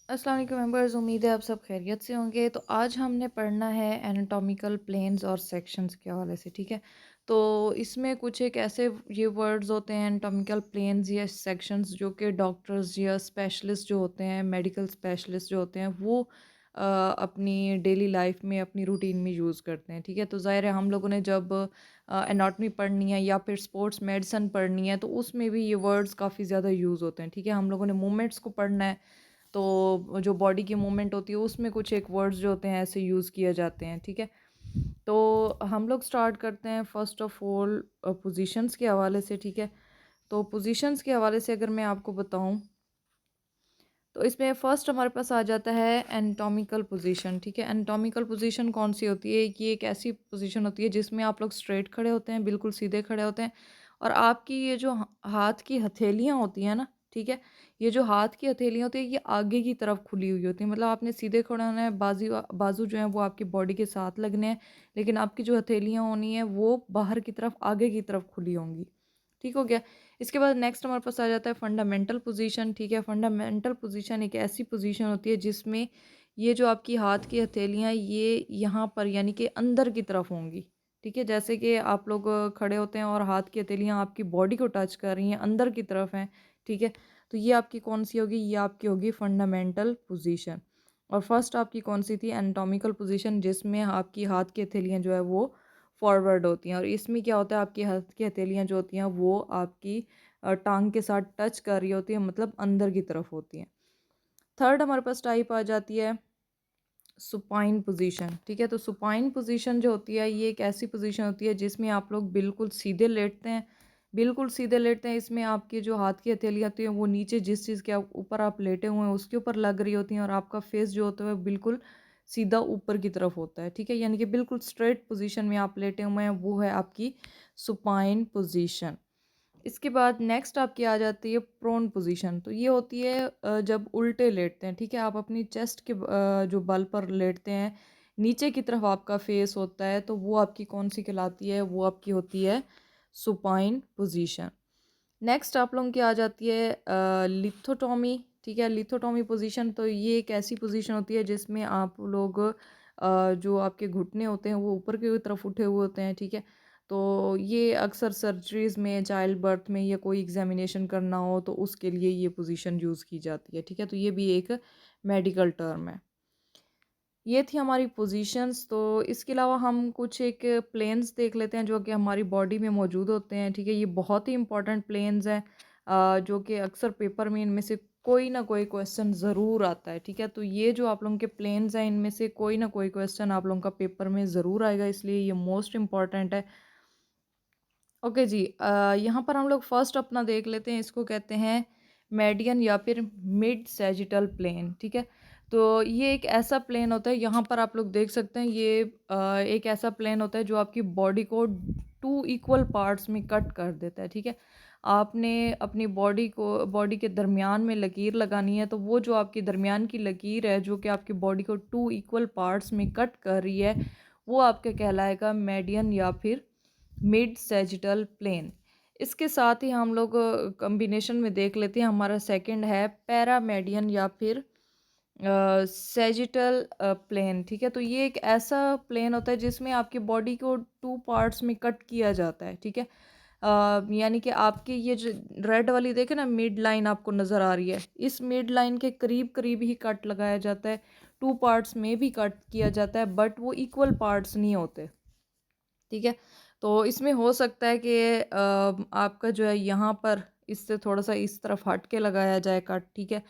अस्सलाम वालेकुम मेंबर्स, उम्मीद है आप सब खैरियत से होंगे। तो आज हमने पढ़ना है एनाटॉमिकल प्लेन्स और सेक्शंस के हवाले से, ठीक है। तो इसमें कुछ एक ऐसे ये वर्ड्स होते हैं एनाटॉमिकल प्लेन्स या सेक्शंस जो कि डॉक्टर्स या स्पेशलिस्ट जो होते हैं, मेडिकल स्पेशलिस्ट जो होते हैं वो अपनी डेली लाइफ में अपनी रूटीन में यूज़ करते हैं, ठीक है। तो ज़ाहिर है हम लोगों ने जब एनाटॉमी पढ़नी है या फिर स्पोर्ट्स मेडिसिन पढ़नी है तो उसमें भी ये वर्ड्स काफ़ी ज़्यादा यूज़ होते हैं, ठीक है। हम लोगों ने मूवमेंट्स को पढ़ना है तो जो बॉडी की मूवमेंट होती है उसमें कुछ एक वर्ड्स जो होते हैं ऐसे यूज़ किए जाते हैं, ठीक है। तो हम लोग स्टार्ट करते हैं फर्स्ट ऑफ ऑल पोजीशंस के हवाले से, ठीक है। तो पोजीशंस के हवाले से अगर मैं आपको बताऊं तो इसमें फ़र्स्ट हमारे पास आ जाता है एनाटॉमिकल पोजीशन, ठीक है। एनाटॉमिकल पोजीशन कौन सी होती है? ये एक ऐसी पोजीशन होती है जिसमें आप लोग स्ट्रेट खड़े होते हैं, बिल्कुल सीधे खड़े होते हैं और आपकी ये जो हाथ की हथेलियाँ होती हैं ना, ठीक है, ये जो हाथ की हथेलियाँ होती है ये आगे की तरफ खुली हुई होती है। मतलब आपने सीधे खड़े होना है, बाजू जो है वो आपकी बॉडी के साथ लगने हैं, लेकिन आपकी जो हथेलियाँ होनी है वो बाहर की तरफ, आगे की तरफ खुली होंगी। ठीक हो गया। इसके बाद नेक्स्ट हमारे पास आ जाता है फंडामेंटल पोजीशन, ठीक है। फंडामेंटल पोजीशन एक ऐसी पोजीशन होती है जिसमें ये जो आपकी हाथ की हथेलियाँ ये यहाँ पर यानी कि अंदर की तरफ होंगी, ठीक है। जैसे कि आप लोग खड़े होते हैं और हाथ की हथेलियाँ आपकी बॉडी को टच कर रही हैं, अंदर की तरफ हैं, ठीक है। तो ये आपकी कौन सी होगी? ये आपकी होगी फंडामेंटल पोजीशन। और फर्स्ट आपकी कौन सी थी? एनाटॉमिकल पोजीशन, जिसमें आपकी हाथ की हथेलियाँ जो है वो फॉरवर्ड होती हैं और इसमें क्या होता है, आपकी हाथ की हथेलियाँ जो होती हैं वो आपकी टांग के साथ टच कर रही होती है, मतलब अंदर की तरफ होती हैं। थर्ड हमारे पास टाइप आ जाती है सुपाइन पोजीशन, ठीक है। तो सुपाइन पोजीशन जो होती है ये एक ऐसी पोजीशन होती है जिसमें आप लोग बिल्कुल सीधे लेटते हैं, बिल्कुल सीधे लेटते हैं। इसमें आपकी जो हाथ की हथेलियाँ होती हैं वो नीचे जिस चीज़ के ऊपर आप लेटे हुए हैं उसके ऊपर लग रही होती हैं और आपका फेस जो होता है वो बिल्कुल सीधा ऊपर की तरफ होता है, ठीक है। यानी कि बिल्कुल स्ट्रेट पोजीशन में आप लेटे हुए हैं, वो है आपकी सुपाइन पोजीशन। इसके बाद नेक्स्ट आपकी आ जाती है प्रोन पोजीशन। तो ये होती है जब उल्टे लेटते हैं, ठीक है। आप अपनी चेस्ट के जो बल पर लेटते हैं, नीचे की तरफ आपका फेस होता है, तो वो आपकी कौन सी कहलाती है? वो आपकी होती है सुपाइन पोजीशन। नेक्स्ट आप लोगों की आ जाती है लिथोटॉमी, ठीक है। लिथोटॉमी पोजीशन तो ये एक ऐसी पोजीशन होती है जिसमें आप लोग जो आपके घुटने होते हैं वो ऊपर की तरफ उठे हुए होते हैं, ठीक है। तो ये अक्सर सर्जरीज़ में, चाइल्ड बर्थ में या कोई एग्जामिनेशन करना हो तो उसके लिए ये पोजीशन यूज़ की जाती है, ठीक है। तो ये भी एक मेडिकल टर्म है। ये थी हमारी पोजीशंस। तो इसके अलावा हम कुछ एक प्लेन्स देख लेते हैं जो कि हमारी बॉडी में मौजूद होते हैं, ठीक है। ये बहुत ही इंपॉर्टेंट प्लेन्स हैं जो कि अक्सर पेपर में इनमें से कोई ना कोई क्वेश्चन ज़रूर आता है, ठीक है। तो ये जो आप लोगों के प्लेन्स हैं इनमें से कोई ना कोई क्वेश्चन आप लोगों का पेपर में ज़रूर आएगा, इसलिए ये मोस्ट इम्पॉर्टेंट है। ओके जी, यहाँ पर हम लोग फर्स्ट अपना देख लेते हैं, इसको कहते हैं मेडियन या फिर मिड सैजिटल प्लेन, ठीक है। तो ये एक ऐसा प्लेन होता है, यहाँ पर आप लोग देख सकते हैं ये एक ऐसा प्लेन होता है जो आपकी बॉडी को टू इक्वल पार्ट्स में कट कर देता है, ठीक है। आपने अपनी बॉडी के दरमियान में लकीर लगानी है, तो वो जो आपकी दरमियान की लकीर है जो कि आपकी बॉडी को टू इक्वल पार्ट्स में कट कर रही है, वो आपके कहलाएगा मेडियन या फिर मिड सैजिटल प्लेन। इसके साथ ही हम लोग कॉम्बिनेशन में देख लेते हैं, हमारा सेकंड है पैरामेडियन या फिर सैजिटल प्लेन, ठीक है। तो ये एक ऐसा प्लेन होता है जिसमें आपकी बॉडी को टू पार्ट्स में कट किया जाता है, ठीक है। यानी कि आपकी ये जो रेड वाली देखे ना मिड लाइन आपको नज़र आ रही है, इस मिड लाइन के करीब करीब ही कट लगाया जाता है, टू पार्ट्स में भी कट किया जाता है बट वो इक्वल पार्ट्स नहीं होते, ठीक है। तो इसमें हो सकता है कि आपका जो है यहाँ पर इससे थोड़ा सा इस तरफ हट के लगाया जाए कट, ठीक है,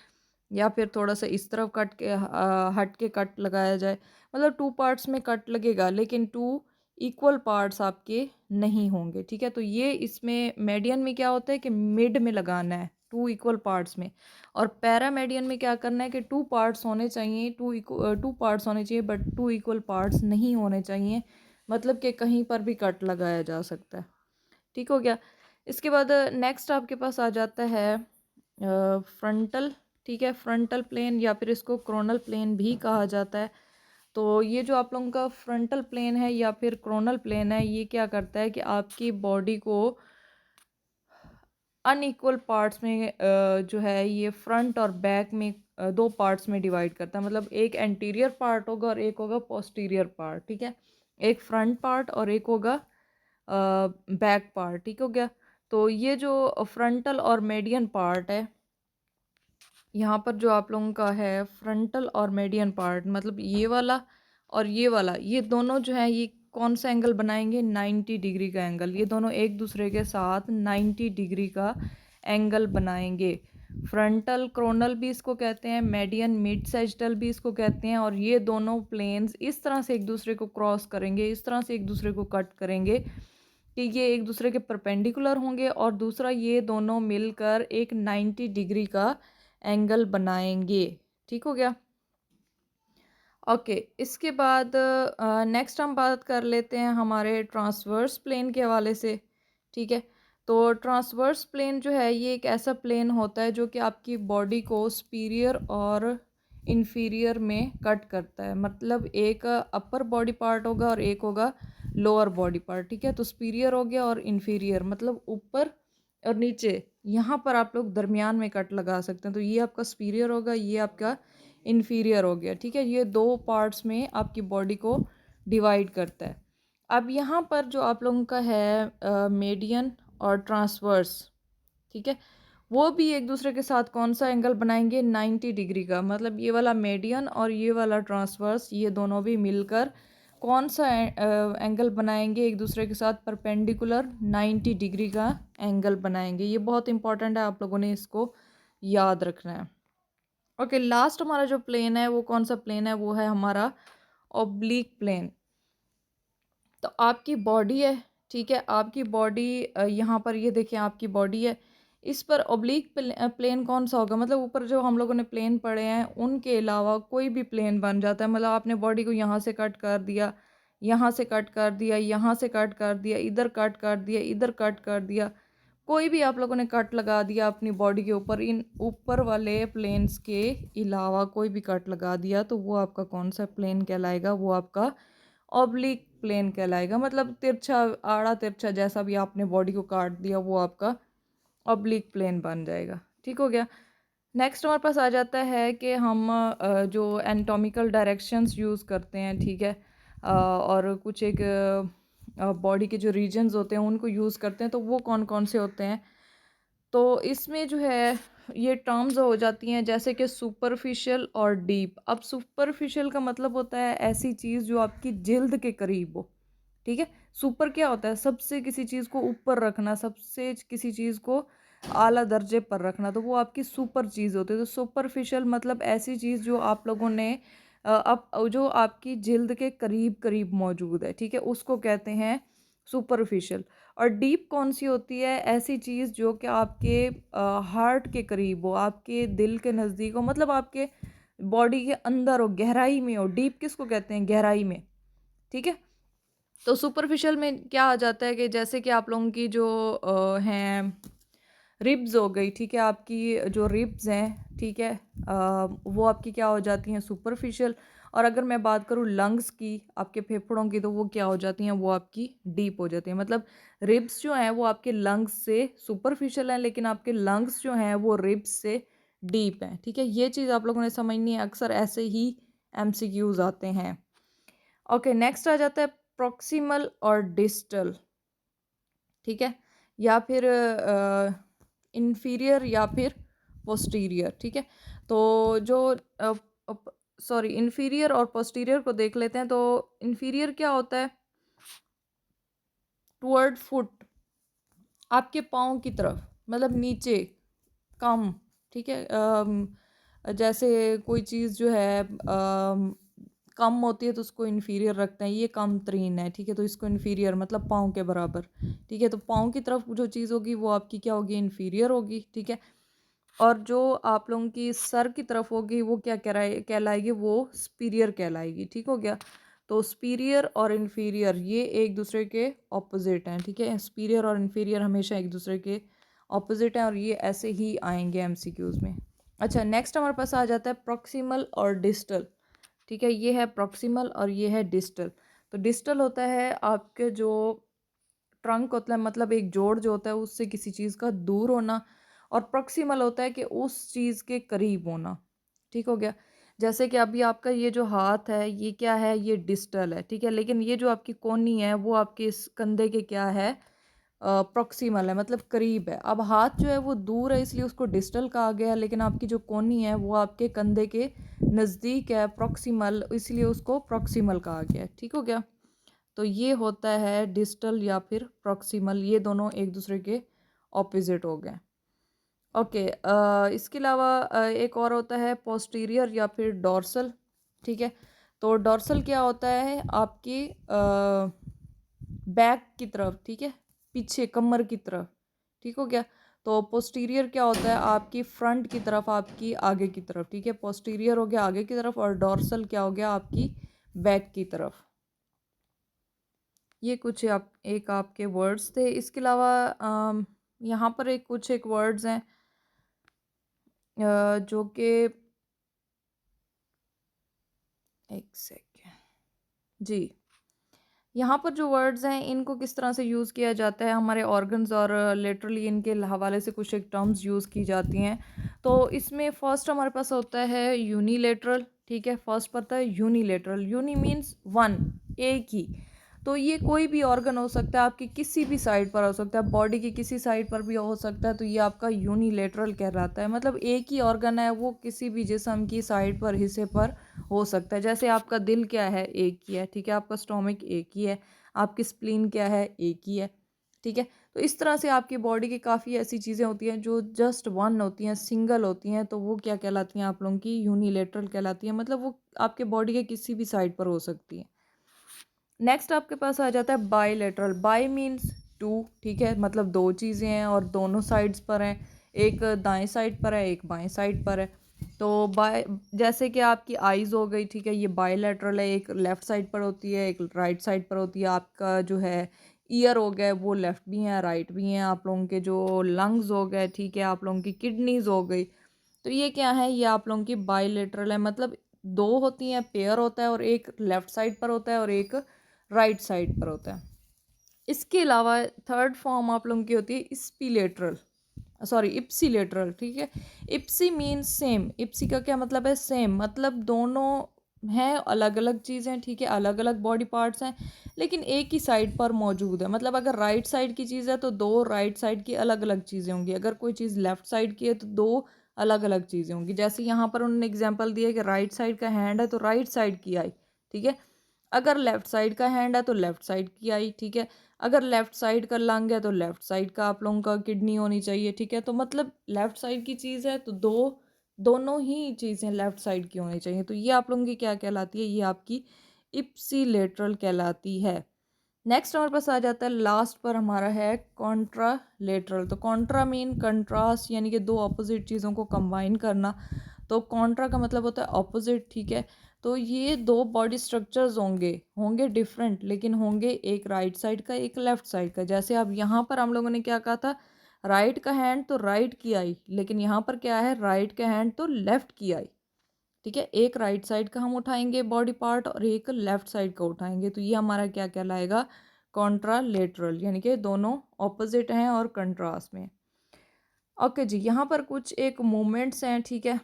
या फिर थोड़ा सा इस तरफ हट के कट लगाया जाए। मतलब टू पार्ट्स में कट लगेगा लेकिन टू इक्वल पार्ट्स आपके नहीं होंगे, ठीक है। तो ये इसमें मेडियन में क्या होता है कि मिड में लगाना है टू इक्वल पार्ट्स में, और पैरामेडियन में क्या करना है कि टू पार्ट्स होने चाहिए, टू पार्ट्स होने चाहिए बट टू इक्वल पार्ट्स नहीं होने चाहिए, मतलब कि कहीं पर भी कट लगाया जा सकता है, ठीक हो गया। इसके बाद नेक्स्ट आपके पास आ जाता है फ्रंटल, ठीक है। फ्रंटल प्लेन या फिर इसको क्रोनल प्लेन भी कहा जाता है। तो ये जो आप लोगों का फ्रंटल प्लेन है या फिर क्रोनल प्लेन है, ये क्या करता है कि आपकी बॉडी को अनइक्वल पार्ट्स में जो है ये फ्रंट और बैक में दो पार्ट्स में डिवाइड करता है। मतलब एक एंटीरियर पार्ट होगा और एक होगा पोस्टीरियर पार्ट, ठीक है। एक फ्रंट पार्ट और एक होगा बैक पार्ट, ठीक हो गया। तो ये जो फ्रंटल और मेडियन पार्ट है, यहाँ पर जो आप लोगों का है फ्रंटल और मेडियन पार्ट, मतलब ये वाला और ये वाला, ये दोनों जो है ये कौन सा एंगल बनाएंगे, 90 डिग्री का एंगल। ये दोनों एक दूसरे के साथ 90 डिग्री का एंगल बनाएंगे। फ्रंटल क्रोनल भी इसको कहते हैं, मेडियन मिड सैजिटल भी इसको कहते हैं। और ये दोनों प्लेन्स इस तरह से एक दूसरे को क्रॉस करेंगे, इस तरह से एक दूसरे को कट करेंगे कि ये एक दूसरे के परपेंडिकुलर होंगे, और दूसरा ये दोनों मिलकर एक 90 डिग्री का एंगल बनाएंगे, ठीक हो गया। ओके, इसके बाद नेक्स्ट हम बात कर लेते हैं हमारे ट्रांसवर्स प्लेन के हवाले से, ठीक है। तो ट्रांसवर्स प्लेन जो है ये एक ऐसा प्लेन होता है जो कि आपकी बॉडी को सुपीरियर और इन्फीरियर में कट करता है। मतलब एक अपर बॉडी पार्ट होगा और एक होगा लोअर बॉडी पार्ट, ठीक है। तो सुपीरियर हो गया और इन्फीरियर, मतलब ऊपर और नीचे, यहाँ पर आप लोग दरमियान में कट लगा सकते हैं। तो ये आपका सुपीरियर होगा, ये आपका इन्फीरियर हो गया, ठीक है। ये दो पार्ट्स में आपकी बॉडी को डिवाइड करता है। अब यहाँ पर जो आप लोगों का है मीडियन और ट्रांसवर्स, ठीक है, वो भी एक दूसरे के साथ कौन सा एंगल बनाएंगे, 90 डिग्री का। मतलब ये वाला मीडियन और ये वाला ट्रांसवर्स, ये दोनों भी मिलकर कौन सा एंगल बनाएंगे एक दूसरे के साथ, परपेंडिकुलर 90 डिग्री का एंगल बनाएंगे। ये बहुत इंपॉर्टेंट है, आप लोगों ने इसको याद रखना है। ओके, लास्ट हमारा जो प्लेन है वो कौन सा प्लेन है, वो है हमारा ऑब्लिक प्लेन। तो आपकी बॉडी है, ठीक है, आपकी बॉडी यहाँ पर ये देखिए आपकी बॉडी है, इस पर ऑब्लिक प्लेन कौन सा होगा। मतलब ऊपर जो हम लोगों ने प्लेन पढ़े हैं उनके अलावा कोई भी प्लेन बन जाता है। मतलब आपने बॉडी को यहाँ से कट कर दिया, यहाँ से कट कर दिया, यहाँ से कट कर दिया, इधर कट कर दिया, इधर कट कर दिया, कोई भी आप लोगों ने कट लगा दिया अपनी बॉडी के ऊपर, इन ऊपर वाले प्लेन्स के अलावा कोई भी कट लगा दिया, तो वो आपका कौन सा प्लेन कहलाएगा, वो आपका ऑब्लिक प्लेन कहलाएगा। मतलब तिरछा, आड़ा तिरछा जैसा भी आपने बॉडी को काट दिया वो आपका ऑब्लिक प्लेन बन जाएगा, ठीक हो गया। नेक्स्ट हमारे पास आ जाता है कि हम जो एनाटॉमिकल डायरेक्शंस यूज़ करते हैं, ठीक है, और कुछ एक बॉडी के जो रीजन्स होते हैं उनको यूज़ करते हैं, तो वो कौन कौन से होते हैं। तो इसमें जो है ये टर्म्स हो जाती हैं जैसे कि सुपरफिशियल और डीप। अब सुपरफिशियल का मतलब होता है ऐसी चीज़ जो आपकी जिल्द के करीब हो, ठीक है। सुपर क्या होता है, सबसे किसी चीज़ को ऊपर रखना, सबसे किसी चीज़ को आला दर्जे पर रखना, तो वो आपकी सुपर चीज़ होती है। तो सुपरफिशियल मतलब ऐसी चीज़ जो आप लोगों ने अब जो आपकी जिल्द के करीब करीब मौजूद है, ठीक है, उसको कहते हैं सुपरफिशियल। और डीप कौन सी होती है, ऐसी चीज़ जो कि आपके हार्ट के करीब हो, आपके दिल के नज़दीक हो, मतलब आपके बॉडी के अंदर हो, गहराई में हो। डीप किसको कहते हैं, गहराई में, ठीक है। तो सुपरफिशियल में क्या आ जाता है कि जैसे कि आप लोगों की जो हैं रिब्स हो गई, ठीक है, आपकी जो रिब्स हैं, ठीक है, वो आपकी क्या हो जाती हैं, सुपरफिशियल। और अगर मैं बात करूँ लंग्स की, आपके फेफड़ों की, तो वो क्या हो जाती हैं, वो आपकी डीप हो जाती हैं। मतलब रिब्स जो हैं वो आपके लंग्स से सुपरफिशियल हैं, लेकिन आपके लंग्स जो हैं वो रिब्स से डीप हैं, ठीक है। ये चीज़ आप लोगों ने समझनी है, अक्सर ऐसे ही एमसीक्यूज आते हैं। ओके, नेक्स्ट आ जाता है प्रॉक्सिमल और डिस्टल, ठीक है, या फिर इन्फीरियर या फिर पोस्टीरियर, ठीक है। तो जो सॉरी, इन्फीरियर और पोस्टीरियर को देख लेते हैं। तो इन्फीरियर क्या होता है, टुवर्ड फुट, आपके पाँव की तरफ, मतलब नीचे, कम, ठीक है। जैसे कोई चीज़ जो है कम होती है तो उसको इन्फीरियर रखते हैं, ये कम तरीन है, ठीक है, तो इसको इन्फीरियर मतलब पाँव के बराबर, ठीक है। तो पाँव की तरफ जो चीज़ होगी वो आपकी क्या होगी, इन्फीरियर होगी, ठीक है। और जो आप लोगों की सर की तरफ होगी वो क्या कहलाएगी, वो सुपीरियर कहलाएगी, ठीक हो गया। तो सुपीरियर और इन्फीरियर ये एक दूसरे के ऑपोजिट हैं, ठीक है। सुपीरियर और इन्फीरियर हमेशा एक दूसरे के ऑपोजिट हैं, और ये ऐसे ही आएंगे एमसीक्यूज में। अच्छा, नेक्स्ट हमारे पास आ जाता है प्रॉक्सिमल और डिस्टल, ठीक है। ये है प्रॉक्सिमल और ये है डिस्टल। तो डिस्टल होता है आपके जो ट्रंक होता है मतलब एक जोड़ जो होता है उससे किसी चीज़ का दूर होना, और प्रॉक्सिमल होता है कि उस चीज़ के करीब होना। ठीक हो गया? जैसे कि अभी आपका ये जो हाथ है ये क्या है, ये डिस्टल है, ठीक है? लेकिन ये जो आपकी कोहनी है वो आपके इस कंधे के क्या है, प्रॉक्सिमल है, मतलब करीब है। अब हाथ जो है वो दूर है इसलिए उसको डिस्टल कहा गया है, लेकिन आपकी जो कोहनी है वो आपके कंधे के नज़दीक है, प्रॉक्सिमल, इसलिए उसको प्रॉक्सिमल कहा गया है। ठीक हो गया? तो ये होता है डिस्टल या फिर प्रॉक्सिमल, ये दोनों एक दूसरे के ऑपोजिट हो गए। ओके, इसके अलावा एक और होता है पोस्टीरियर या फिर डॉर्सल। ठीक है? तो डॉर्सल क्या होता है, आपकी बैक की तरफ, ठीक है, पीछे कमर की तरफ। ठीक हो गया? तो पोस्टीरियर क्या होता है, आपकी फ्रंट की तरफ, आपकी आगे की तरफ। ठीक है? पोस्टीरियर हो गया आगे की तरफ, और डॉर्सल क्या हो गया, आपकी बैक की तरफ। ये कुछ आप एक आपके वर्ड्स थे। इसके अलावा यहाँ पर एक वर्ड्स हैं जो कि, एक सेकेंड जी, यहाँ पर जो वर्ड्स हैं इनको किस तरह से यूज़ किया जाता है हमारे ऑर्गन्स, और लिटरली इनके हवाले से कुछ एक टर्म्स यूज़ की जाती हैं। तो इसमें फर्स्ट हमारे पास होता है यूनिलेटरल। ठीक है? फर्स्ट पता है यूनिलेटरल, यूनी मीन्स वन, एक ही। तो ये कोई भी ऑर्गन हो सकता है, आपकी किसी भी साइड पर हो सकता है, बॉडी की किसी साइड पर भी हो सकता है, तो ये आपका यूनिलेटरल कहलाता है। मतलब एक ही ऑर्गन है, वो किसी भी जिस्म की साइड पर, हिस्से पर हो सकता है। जैसे आपका दिल क्या है, एक ही है। ठीक है? आपका स्टोमक एक ही है, आपकी स्प्लीन क्या है, एक ही है। ठीक है? तो इस तरह से आपकी बॉडी की काफ़ी ऐसी चीज़ें होती हैं जो जस्ट वन होती हैं, सिंगल होती हैं, तो वो क्या कहलाती हैं आप लोगों की, यूनिलेटरल कहलाती हैं। मतलब वो आपके बॉडी के किसी भी साइड पर हो सकती हैं। नेक्स्ट आपके पास आ जाता है बाईलेटरल। By means to. ठीक है? मतलब दो चीज़ें हैं और दोनों साइड्स पर हैं, एक दाएं साइड पर है, एक बाएं साइड पर है। तो बाय, जैसे कि आपकी आईज़ हो गई, ठीक है, ये बाईलेटरल है, एक लेफ़्ट साइड पर होती है, एक राइट साइड पर होती है। आपका जो है ईयर हो गए, वो लेफ़्ट भी हैं, राइट भी हैं। आप लोगों के जो लंग्स हो गए, ठीक है, आप लोगों की किडनीज़ हो गई, तो ये क्या है, ये आप लोगों की बाईलेटरल है। मतलब दो होती हैं, पेयर होता है, और एक लेफ़्ट साइड पर होता है और एक राइट साइड पर होता है। इसके अलावा थर्ड फॉर्म आप लोगों की होती है स्पीलेटरल, सॉरी इप्सीलेटरल। ठीक है? इप्सी मीन्स सेम। इप्सी का क्या मतलब है, सेम, मतलब दोनों हैं, अलग अलग चीज़ें। ठीक है? अलग अलग बॉडी पार्ट्स हैं, लेकिन एक ही साइड पर मौजूद है। मतलब अगर राइट साइड की चीज़ है तो दो राइट साइड की अलग अलग चीज़ें होंगी, अगर कोई चीज़ लेफ्ट साइड की है तो दो अलग अलग चीज़ें होंगी। जैसे यहाँ पर उन्होंने एग्जाम्पल दिया कि राइट साइड का हैंड है तो राइट साइड की आई। ठीक है? अगर लेफ्ट साइड का हैंड है तो लेफ्ट साइड की आई। ठीक है? अगर लेफ्ट साइड का लंग है तो लेफ्ट साइड का आप लोगों का किडनी होनी चाहिए। ठीक है? तो मतलब लेफ्ट साइड की चीज़ है तो दोनों ही चीज़ें लेफ्ट साइड की होनी चाहिए। तो ये आप लोगों की क्या कहलाती है, ये आपकी इप्सीलेटरल कहलाती है। नेक्स्ट हमारे पास आ जाता है लास्ट पर, हमारा है कॉन्ट्रालेटरल। तो कॉन्ट्रा मीन कंट्रास्ट, यानी कि दो अपोजिट चीज़ों को कंबाइन करना। तो कॉन्ट्रा का मतलब होता है ऑपोजिट। ठीक है? तो ये दो बॉडी स्ट्रक्चर्स होंगे होंगे डिफरेंट, लेकिन होंगे एक राइट साइड का, एक लेफ्ट साइड का। जैसे अब यहाँ पर हम लोगों ने क्या कहा था, राइट का हैंड तो राइट की आई, लेकिन यहाँ पर क्या है, राइट का हैंड तो लेफ्ट की आई। ठीक है? एक राइट साइड का हम उठाएंगे बॉडी पार्ट और एक लेफ्ट साइड का उठाएंगे, तो ये हमारा क्या कहलाएगा, कॉन्ट्रालेटरल, यानी कि दोनों ऑपोजिट हैं और कंट्रास्ट में। ओके जी, यहाँ पर कुछ एक मूवमेंट्स हैं। ठीक है?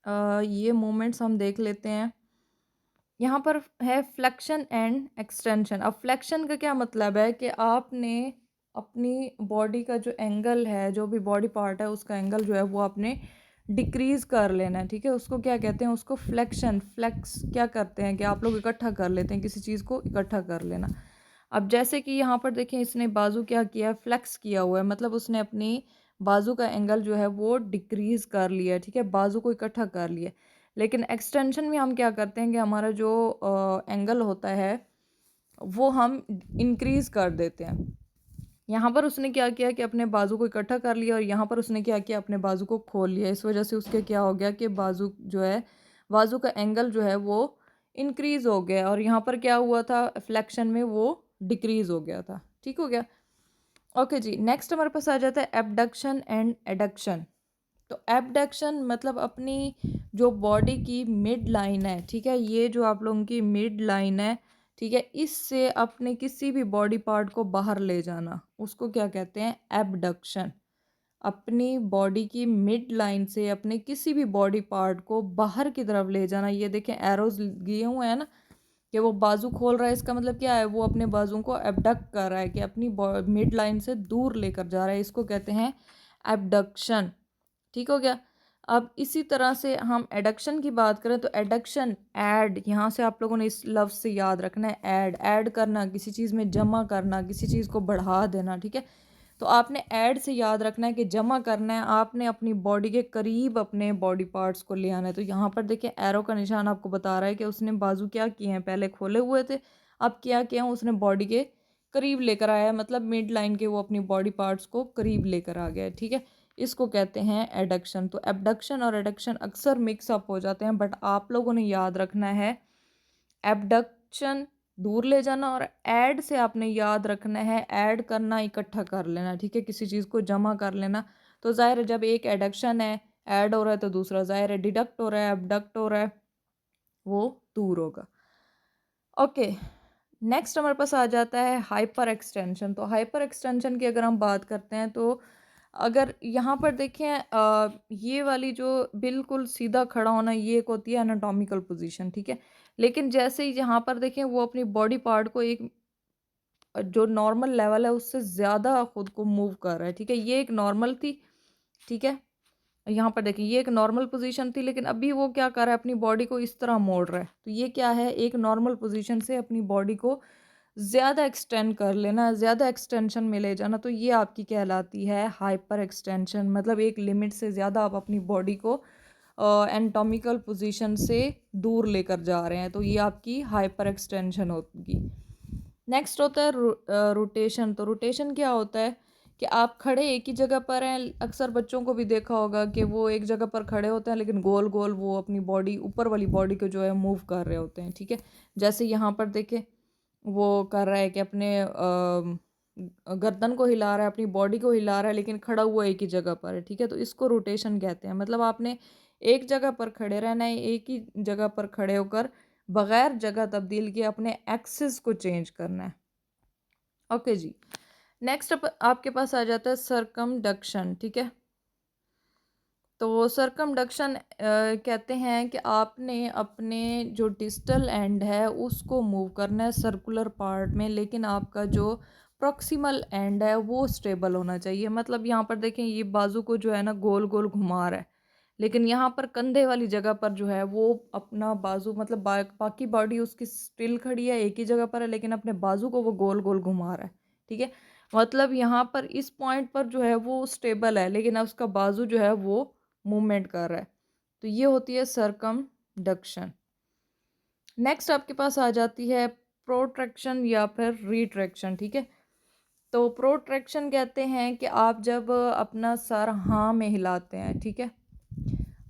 ये मूवमेंट्स हम देख लेते हैं। यहाँ पर है फ्लेक्शन एंड एक्सटेंशन। अब फ्लेक्शन का क्या मतलब है कि आपने अपनी बॉडी का जो एंगल है, जो भी बॉडी पार्ट है उसका एंगल जो है वो आपने डिक्रीज़ कर लेना है। ठीक है? उसको क्या कहते हैं, उसको फ्लेक्शन, फ्लेक्स क्या करते हैं कि आप लोग इकट्ठा कर लेते हैं, किसी चीज़ को इकट्ठा कर लेना। अब जैसे कि यहाँ पर देखें, इसने बाजू क्या किया है, फ्लेक्स किया हुआ है, मतलब उसने अपनी बाजू का एंगल जो है वो डिक्रीज़ कर लिया है। ठीक है? बाजू को इकट्ठा कर लिया। लेकिन एक्सटेंशन में हम क्या करते हैं कि हमारा जो एंगल होता है वो हम इंक्रीज़ कर देते हैं। यहाँ पर उसने क्या किया कि अपने बाजू को इकट्ठा कर लिया, और यहाँ पर उसने क्या किया, अपने बाजू को खोल लिया। इस वजह से उसके क्या हो गया कि बाजू जो है, बाजू का एंगल जो है वो इंक्रीज़ हो गया, और यहाँ पर क्या हुआ था, फ्लेक्शन में वो डिक्रीज़ हो गया था। ठीक हो गया? ओके जी, नेक्स्ट हमारे पास आ जाता है एबडक्शन एंड एडक्शन। तो एबडक्शन मतलब अपनी जो बॉडी की मिड लाइन है, ठीक है, ये जो आप लोगों की मिड लाइन है, ठीक है, इससे अपने किसी भी बॉडी पार्ट को बाहर ले जाना उसको क्या कहते हैं, एबडक्शन। अपनी बॉडी की मिड लाइन से अपने किसी भी बॉडी पार्ट को बाहर की तरफ ले जाना। ये देखें एरोज दिए हुए हैं ना, कि वो बाजू खोल रहा है, इसका मतलब क्या है, वो अपने बाजू को एबडक्ट कर रहा है, कि अपनी मिड लाइन से दूर लेकर जा रहा है, इसको कहते हैं एबडक्शन। ठीक हो गया। अब इसी तरह से हम एडक्शन की बात करें तो एडक्शन, ऐड, यहाँ से आप लोगों ने इस लफ्ज़ से याद रखना है, ऐड, ऐड करना, किसी चीज़ में जमा करना, किसी चीज़ को बढ़ा देना। ठीक है, तो आपने ऐड से याद रखना है कि जमा करना है, आपने अपनी बॉडी के करीब अपने बॉडी पार्ट्स को ले आना है। तो यहाँ पर देखिए एरो का निशान आपको बता रहा है कि उसने बाजू क्या किए हैं, पहले खोले हुए थे, अब क्या किया उसने बॉडी के करीब लेकर आया है, मतलब मिड लाइन के वो अपनी बॉडी पार्ट्स को करीब लेकर आ गया है। ठीक है, इसको कहते हैं एडक्शन। तो एबडक्शन और एडक्शन अक्सर मिक्सअप हो जाते हैं, बट आप लोगों ने याद रखना है एबडक्शन दूर ले जाना, और ऐड से आपने याद रखना है ऐड करना, इकट्ठा कर लेना। ठीक है, किसी चीज़ को जमा कर लेना। तो ज़ाहिर है जब एक एडक्शन है, ऐड हो रहा है, तो दूसरा ज़ाहिर है डिडक्ट हो रहा है, एबडक्ट हो रहा है, वो दूर होगा। ओके, नेक्स्ट हमारे पास आ जाता है हाइपर एक्सटेंशन। तो हाइपर एक्सटेंशन की अगर हम बात करते हैं तो अगर यहाँ पर देखें ये वाली जो बिल्कुल सीधा खड़ा होना, ये एक होती है एनाटॉमिकल पोजीशन। ठीक है, लेकिन जैसे ही यहाँ पर देखें वो अपनी बॉडी पार्ट को एक जो नॉर्मल लेवल है उससे ज़्यादा खुद को मूव कर रहा है। ठीक है, ये एक नॉर्मल थी। ठीक है, यहाँ पर देखिए ये एक नॉर्मल पोजीशन थी, लेकिन अभी वो क्या कर रहा है, अपनी बॉडी को इस तरह मोड़ रहा है। तो ये क्या है, एक नॉर्मल पोजीशन से अपनी बॉडी को ज़्यादा एक्सटेंड कर लेना, ज़्यादा एक्सटेंशन में ले जाना। तो ये आपकी कहलाती है हाइपर एक्सटेंशन, मतलब एक लिमिट से ज़्यादा आप अपनी बॉडी को एनाटॉमिकल पोजीशन से दूर लेकर जा रहे हैं, तो ये आपकी हाइपर एक्सटेंशन होगी। नेक्स्ट होता है रोटेशन। तो रोटेशन क्या होता है कि आप खड़े एक ही जगह पर हैं। अक्सर बच्चों को भी देखा होगा कि वो एक जगह पर खड़े होते हैं, लेकिन गोल गोल वो अपनी बॉडी, ऊपर वाली बॉडी को जो है मूव कर रहे होते हैं। ठीक है, जैसे यहाँ पर देखें वो कर रहा है कि अपने गर्दन को हिला रहा है, अपनी बॉडी को हिला रहा है, लेकिन खड़ा हुआ एक ही जगह पर है। ठीक है, तो इसको रोटेशन कहते हैं। मतलब आपने एक जगह पर खड़े रहना है, एक ही जगह पर खड़े होकर बगैर जगह तब्दील किए अपने एक्सिस को चेंज करना है। ओके जी, नेक्स्ट आपके पास आ जाता है सरकमडक्शन। ठीक है, तो सरकमडक्शन कहते हैं कि आपने अपने जो डिस्टल एंड है उसको मूव करना है सर्कुलर पार्ट में, लेकिन आपका जो प्रॉक्सिमल एंड है वो स्टेबल होना चाहिए। मतलब यहाँ पर देखें ये बाजू को जो है ना गोल गोल घुमा रहा है, लेकिन यहाँ पर कंधे वाली जगह पर जो है वो अपना बाजू, मतलब बाकी बॉडी उसकी स्टिल खड़ी है एक ही जगह पर है, लेकिन अपने बाजू को वो गोल गोल घुमा रहा है। ठीक है, मतलब यहाँ पर इस पॉइंट पर जो है वो स्टेबल है, लेकिन उसका बाजू जो है वो मूवमेंट कर रहा है। तो ये होती है सरकमडक्शन। नेक्स्ट आपके पास आ जाती है प्रोट्रैक्शन या फिर रिट्रैक्शन। ठीक है, तो प्रोट्रैक्शन कहते हैं कि आप जब अपना सर हाँ में हिलाते हैं, ठीक है,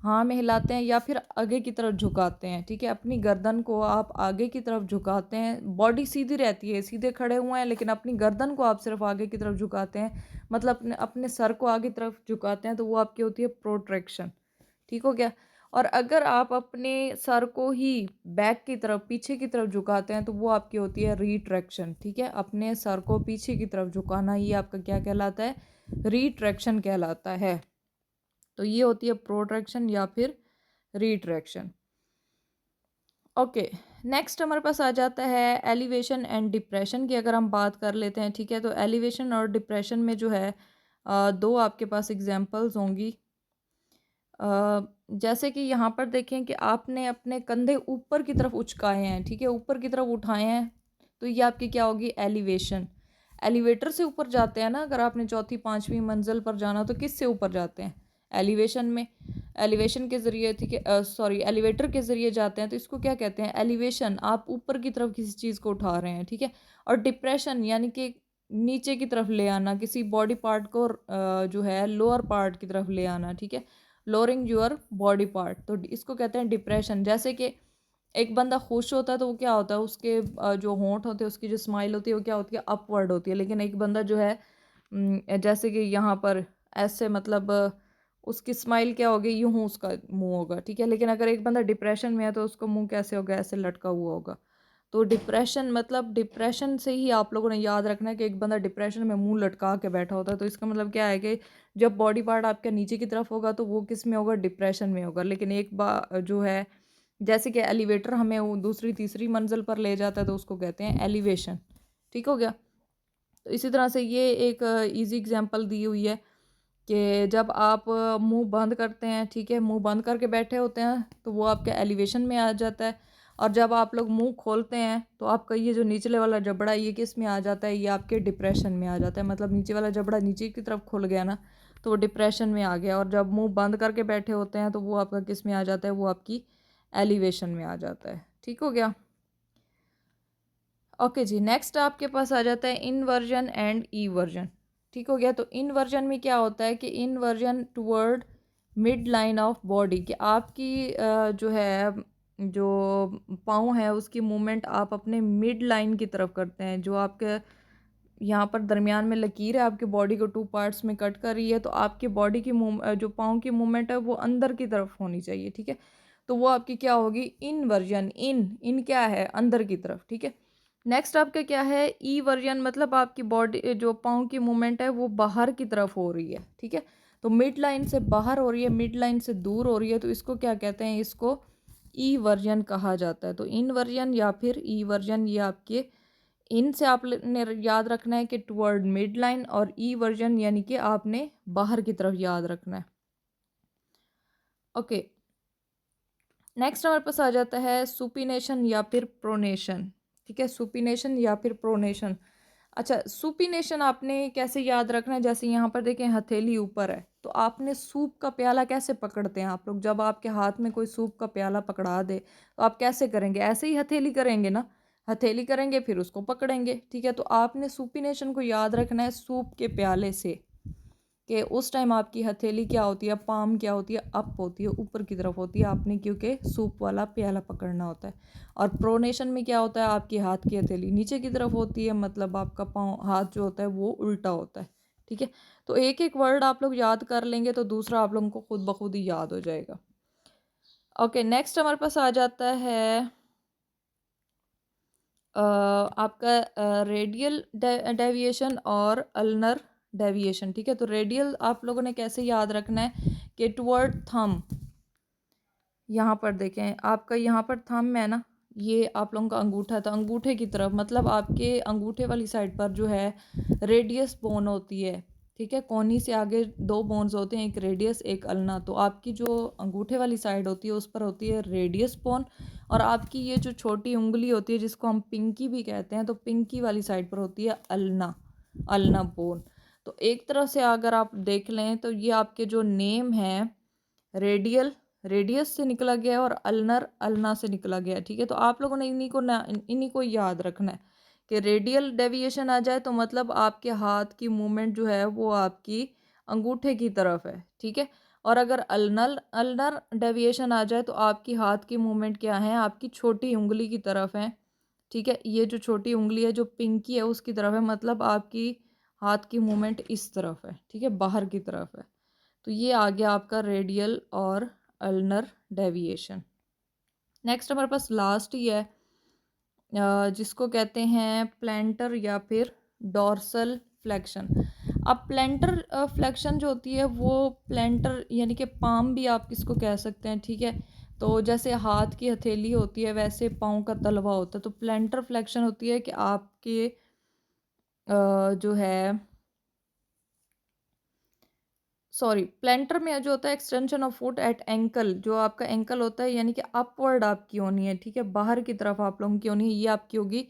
हाँ में हिलाते हैं या फिर आगे की तरफ झुकाते हैं। ठीक है, अपनी गर्दन को आप आगे की तरफ झुकाते हैं, बॉडी सीधी रहती है, सीधे खड़े हुए हैं, लेकिन अपनी गर्दन को आप सिर्फ आगे की तरफ झुकाते हैं, मतलब अपने अपने सर को आगे की तरफ झुकाते हैं, तो वो आपकी होती है प्रोट्रैक्शन। ठीक हो गया। और अगर आप अपने सर को ही बैक की तरफ, पीछे की तरफ झुकाते हैं, तो वो आपकी होती है रिट्रैक्शन। ठीक है, अपने सर को पीछे की तरफ झुकाना, ये आपका क्या कहलाता है, रिट्रैक्शन कहलाता है। तो ये होती है प्रोट्रैक्शन या फिर रिट्रैक्शन। ओके, नेक्स्ट हमारे पास आ जाता है एलिवेशन एंड डिप्रेशन की अगर हम बात कर लेते हैं। ठीक है, तो एलिवेशन और डिप्रेशन में जो है दो आपके पास एग्जांपल्स होंगी। जैसे कि यहाँ पर देखें कि आपने अपने कंधे ऊपर की तरफ उचकाए हैं, ठीक है, ऊपर की तरफ उठाए हैं, तो ये आपकी क्या होगी, एलिवेशन। एलिवेटर से ऊपर जाते हैं ना, अगर आपने चौथी पांचवी मंजिल पर जाना तो किस से ऊपर जाते हैं, एलिवेशन में, एलिवेशन के ज़रिए। ठीक है, सॉरी, एलिवेटर के ज़रिए जाते हैं, तो इसको क्या कहते हैं, एलिवेशन, आप ऊपर की तरफ किसी चीज़ को उठा रहे हैं। ठीक है, और डिप्रेशन यानी कि नीचे की तरफ ले आना, किसी बॉडी पार्ट को जो है लोअर पार्ट की तरफ ले आना। ठीक है, लोअरिंग योर बॉडी पार्ट, तो इसको कहते हैं डिप्रेशन। जैसे कि एक बंदा खुश होता है तो वो क्या होता है, उसके जो होंठ होते हैं, उसकी जो स्माइल होती है वो क्या होती है, अपवर्ड होती है। लेकिन एक बंदा जो है जैसे कि यहाँ पर ऐसे, मतलब उसकी स्माइल क्या होगी, यूं उसका मुंह होगा। ठीक है, लेकिन अगर एक बंदा डिप्रेशन में है तो उसका मुंह कैसे होगा, ऐसे लटका हुआ होगा। तो डिप्रेशन मतलब डिप्रेशन से ही आप लोगों ने याद रखना है कि एक बंदा डिप्रेशन में मुंह लटका के बैठा होता है, तो इसका मतलब क्या है कि जब बॉडी पार्ट आपका नीचे की तरफ होगा तो वो किस में होगा, डिप्रेशन में होगा। लेकिन एक बार जो है, जैसे कि एलिवेटर हमें वो दूसरी तीसरी मंजिल पर ले जाता है तो उसको कहते हैं एलिवेशन। ठीक हो गया। तो इसी तरह से ये एक इजी एग्जांपल दी हुई है कि जब आप मुंह बंद करते हैं, ठीक है, मुंह बंद करके बैठे होते हैं तो वो आपके एलिवेशन में आ जाता है। और जब आप लोग मुंह खोलते हैं तो आपका ये जो निचले वाला जबड़ा ये किस में आ जाता है, ये आपके डिप्रेशन में आ जाता है। मतलब नीचे वाला जबड़ा नीचे की तरफ खुल गया ना, तो वो डिप्रेशन में आ गया। और जब मुंह बंद करके बैठे होते हैं तो वो आपका किस में आ जाता है, वो आपकी एलिवेशन में आ जाता है। ठीक हो गया। ओके जी, नेक्स्ट आपके पास आ जाता है इनवर्जन एंड ईवर्जन। ठीक हो गया। तो इनवर्जन में क्या होता है कि inversion toward mid line of body, कि आपकी जो है, जो पाँव है उसकी मूवमेंट आप अपने मिड लाइन की तरफ करते हैं। जो आपके यहाँ पर दरमियान में लकीर है आपकी बॉडी को टू पार्ट्स में कट कर रही है, तो आपकी बॉडी की जो पाँव की मूवमेंट है वो अंदर की तरफ होनी चाहिए। ठीक है, तो वो आपकी क्या होगी, इनवर्जन। इन क्या है, अंदर की तरफ। ठीक है। नेक्स्ट आपका क्या है, ई वर्जन, मतलब आपकी बॉडी जो पाँव की मूवमेंट है वो बाहर की तरफ हो रही है। ठीक है, तो मिड लाइन से बाहर हो रही है, मिड लाइन से दूर हो रही है, तो इसको क्या कहते हैं, इसको ई वर्जन कहा जाता है। तो इन वर्जन या फिर ई वर्जन, ये आपके इन से आपने याद रखना है कि टुवर्ड मिड लाइन, और ई वर्जन यानी कि आपने बाहर की तरफ याद रखना है। ओके, नेक्स्ट हमारे पास आ जाता है सुपिनेशन या फिर प्रोनेशन। ठीक है, सुपिनेशन या फिर प्रोनेशन। अच्छा, सुपिनेशन आपने कैसे याद रखना है, जैसे यहाँ पर देखें हथेली ऊपर है, तो आपने सूप का प्याला कैसे पकड़ते हैं आप लोग, जब आपके हाथ में कोई सूप का प्याला पकड़ा दे तो आप कैसे करेंगे, ऐसे ही हथेली करेंगे ना, हथेली करेंगे फिर उसको पकड़ेंगे। ठीक है, तो आपने सुपिनेशन को याद रखना है सूप के प्याले से, कि उस टाइम आपकी हथेली क्या होती है, पाम क्या होती है, अप होती है, ऊपर की तरफ होती है आपने, क्योंकि सूप वाला प्याला पकड़ना होता है। और प्रोनेशन में क्या होता है, आपकी हाथ की हथेली नीचे की तरफ होती है, मतलब आपका पाँव हाथ जो होता है वो उल्टा होता है। ठीक है, तो एक एक वर्ड आप लोग याद कर लेंगे तो दूसरा आप लोगों को खुद ब खुद ही याद हो जाएगा। ओके, नेक्स्ट हमारे पास आ जाता है आपका रेडियल डेविएशन और अल्नर डेविएशन। ठीक है, तो रेडियल आप लोगों ने कैसे याद रखना है कि टुवर्ड थंब, यहाँ पर देखें आपका यहाँ पर थंब है ना, ये आप लोगों का अंगूठा, तो अंगूठे की तरफ, मतलब आपके अंगूठे वाली साइड पर जो है रेडियस बोन होती है। ठीक है, कोनी से आगे दो बोन्स होते हैं, एक रेडियस एक अल्ना। तो आपकी जो अंगूठे वाली साइड होती है उस पर होती है रेडियस बोन, और आपकी ये जो छोटी उंगली होती है जिसको हम पिंकी भी कहते हैं, तो पिंकी वाली साइड पर होती है अल्ना, अल्ना बोन। तो एक तरह से अगर आप देख लें तो ये आपके जो नेम है, रेडियल रेडियस से निकला गया है और अल्नर अल्ना से निकला गया है। ठीक है, तो आप लोगों ने इन्हीं को याद रखना है कि रेडियल डेविएशन आ जाए तो मतलब आपके हाथ की मूवमेंट जो है वो आपकी अंगूठे की तरफ है। ठीक है, और अगर अल्नर अल्नर डेविएशन आ जाए तो आपकी हाथ की मूवमेंट क्या है, आपकी छोटी उंगली की तरफ है। ठीक है, ये जो छोटी उंगली है जो पिंकी है उसकी तरफ है, मतलब आपकी हाथ की मूवमेंट इस तरफ है। ठीक है, बाहर की तरफ है। तो ये आ गया आपका रेडियल और अल्नर डेविएशन। नेक्स्ट हमारे पास लास्ट ही है, जिसको कहते हैं प्लेंटर या फिर डॉर्सल फ्लेक्शन। अब प्लेंटर फ्लेक्शन जो होती है वो प्लेंटर यानी कि पाम भी आप किसको कह सकते हैं। ठीक है, तो जैसे हाथ की हथेली होती है वैसे पाँव का तलवा होता है, तो प्लेंटर फ्लेक्शन होती है कि आपके जो है, सॉरी, प्लेंटर में जो होता है extension of foot at ankle, जो आपका एंकल होता है यानी कि अपवर्ड आपकी होनी है। ठीक है, बाहर की तरफ आप लोगों की होनी है, ये आपकी होगी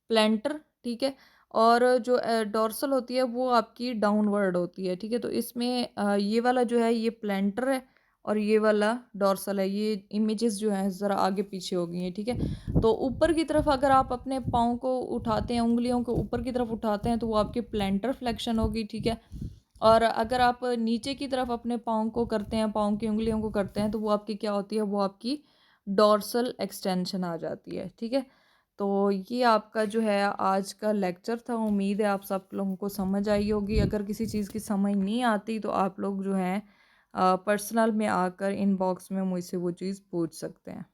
प्लेंटर। ठीक है, और जो डॉर्सल होती है वो आपकी डाउनवर्ड होती है। ठीक है, तो इसमें ये वाला जो है ये प्लेंटर है और ये वाला डॉर्सल है। ये इमेजेस जो हैं ज़रा आगे पीछे हो गई हैं। ठीक है, तो ऊपर की तरफ अगर आप अपने पाँव को उठाते हैं, उंगलियों को ऊपर की तरफ उठाते हैं तो वो आपकी प्लेंटर फ्लेक्शन होगी। ठीक है, और अगर आप नीचे की तरफ अपने पाँव को करते हैं, पाँव की उंगलियों को करते हैं, तो वो आपकी क्या होती है, वो आपकी डॉर्सल एक्सटेंशन आ जाती है। ठीक है, तो ये आपका जो है आज का लेक्चर था। उम्मीद है आप सब लोगों को समझ आई होगी। अगर किसी चीज़ की समझ नहीं आती तो आप लोग जो हैं पर्सनल में आकर इनबॉक्स में मुझसे वो चीज़ पूछ सकते हैं।